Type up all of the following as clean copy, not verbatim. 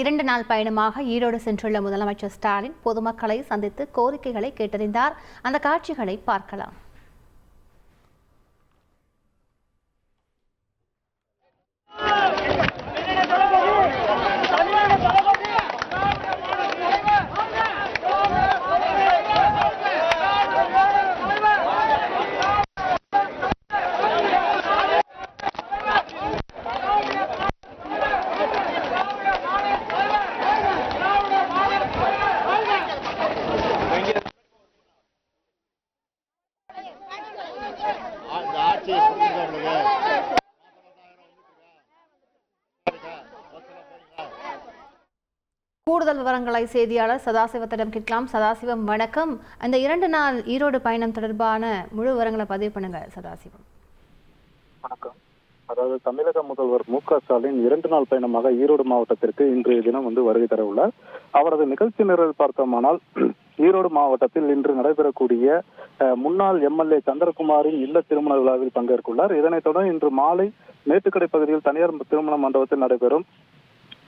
2 நாள் பயணமாக ஈரோடு சென்றுள்ள முதலமைச்சர் ஸ்டாலின் பொதுமக்களை சந்தித்து கோரிக்கைகளை கேட்டறிந்தார். அந்த காட்சிகளை பார்க்கலாம். கூடுதல் விவரங்களை செய்தியாளர் சதாசிவத்திடம் கேட்கலாம். சதாசிவம் வணக்கம். அந்த 2 நாள் ஈரோடு பயணம் தொடர்பான முழு விவரங்களை பதிவு பண்ணுங்க சதாசிவம். வணக்கம். அதாவது தமிழக முதல்வர் மு.க. ஸ்டாலின் 2 நாள் பயணமாக ஈரோடு மாவட்டத்திற்கு இன்றைய தினம் வருகை தர உள்ளார். அவரது நிகழ்ச்சி நிரல் பார்த்தோமானால் ஈரோடு மாவட்டத்தில் இன்று நடைபெறக்கூடிய முன்னாள் எம்எல்ஏ சந்திரகுமாரின் இல்ல திருமண விழாவில் பங்கேற்குள்ளார். இதனைத் தொடர்ந்து இன்று மாலை மேட்டுக்கடை பகுதியில் தனியார் திருமண மண்டபத்தில் நடைபெறும்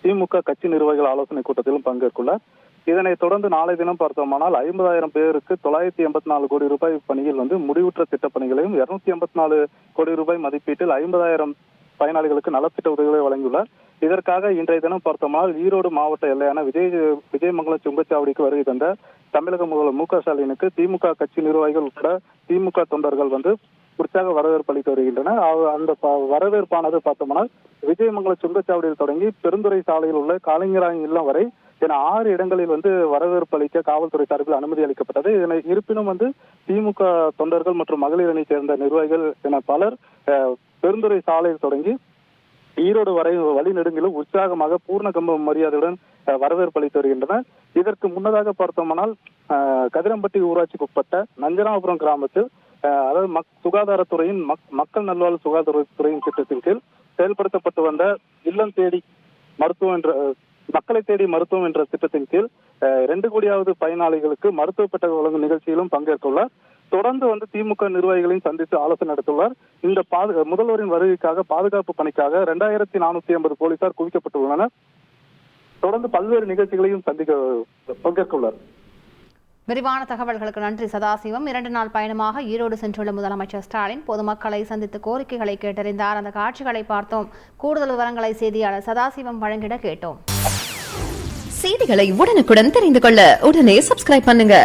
திமுக கட்சி நிர்வாகிகள் ஆலோசனை கூட்டத்திலும் பங்கேற்குள்ளார். இதனைத் தொடர்ந்து நாளை தினம் பார்த்தோமானால் 50,000 பேருக்கு 984 கோடி ரூபாய் பணியில் முடிவுற்ற திட்டப்பணிகளையும் 284 கோடி ரூபாய் மதிப்பீட்டில் 50,000 பயனாளிகளுக்கு நலத்திட்ட உதவிகளை வழங்கியுள்ளார். இதற்காக இன்றைய தினம் பார்த்தோமானால் ஈரோடு மாவட்ட எல்லையான விஜயமங்கலம் சுங்கச்சாவடிக்கு வருகை தந்த தமிழக முதல்வர் மு.க. ஸ்டாலினுக்கு திமுக கட்சி நிர்வாகிகள் உட்பட திமுக தொண்டர்கள் உற்சாக வரவேற்பு அளித்து வருகின்றனர். அந்த வரவேற்பானது பார்த்தோம்னால் விஜயமங்கலம் சுங்கச்சாவடியில் தொடங்கி பெருந்துறை சாலையில் உள்ள காளிங்கராயன் இல்லம் வரை என 6 இடங்களில் வரவேற்பு அளிக்க காவல்துறை சார்பில் அனுமதி அளிக்கப்பட்டது. இதனை இருப்பினும் திமுக தொண்டர்கள் மற்றும் மகளிர் அணி சேர்ந்த நிர்வாகிகள் என பலர் பெருந்துறை சாலையில் தொடங்கி ஈரோடு வரை வழிநெடுங்கிலும் உற்சாகமாக பூர்ண கம்ப மரியாதையுடன் வரவேற்பு அளித்து வருகின்றனர். இதற்கு முன்னதாக பார்த்தோம்னால் கதிரம்பட்டி ஊராட்சிக்கு உட்பட்ட நஞ்சனாபுரம் கிராமத்தில் அதாவது சுகாதாரத்துறையின் மக்கள் நல்வாழ்வு சுகாதாரத்துறையின் திட்டத்தின் கீழ் செயல்படுத்தப்பட்டு வந்த இல்லம் தேடி மருத்துவம் என்ற மக்களை தேடி மருத்துவம் என்ற திட்டத்தின் கீழ் 2 கோடியாவது பயனாளிகளுக்கு மருத்துவ பெட்டக வழங்கும் நிகழ்ச்சியிலும் பங்கேற்றுள்ளார். தொடர்ந்து திமுக நிர்வாகிகளையும் சந்தித்து ஆலோசனை நடத்தியுள்ளார். இந்த முதல்வரின் வருகைக்காக பாதுகாப்பு பணிக்காக 2450 போலீசார் குவிக்கப்பட்டுள்ளனர். தொடர்ந்து பல்வேறு நிகழ்ச்சிகளையும் பங்கேற்க உள்ளார். விரிவான தகவல்களுக்கு நன்றி சதாசிவம். 2 நாள் பயணமாக ஈரோடு சென்றுள்ள முதலமைச்சர் ஸ்டாலின் பொதுமக்களை சந்தித்து கோரிக்கைகளை கேட்டறிந்தார். அந்த காட்சிகளை பார்த்தோம். கூடுதல் விவரங்களை செய்தியாளர் சதாசிவம் வழங்கிட கேட்டோம். செய்திகளை உடனுக்குடன் தெரிந்து கொள்ள உடனே சப்ஸ்கிரைப் பண்ணுங்க.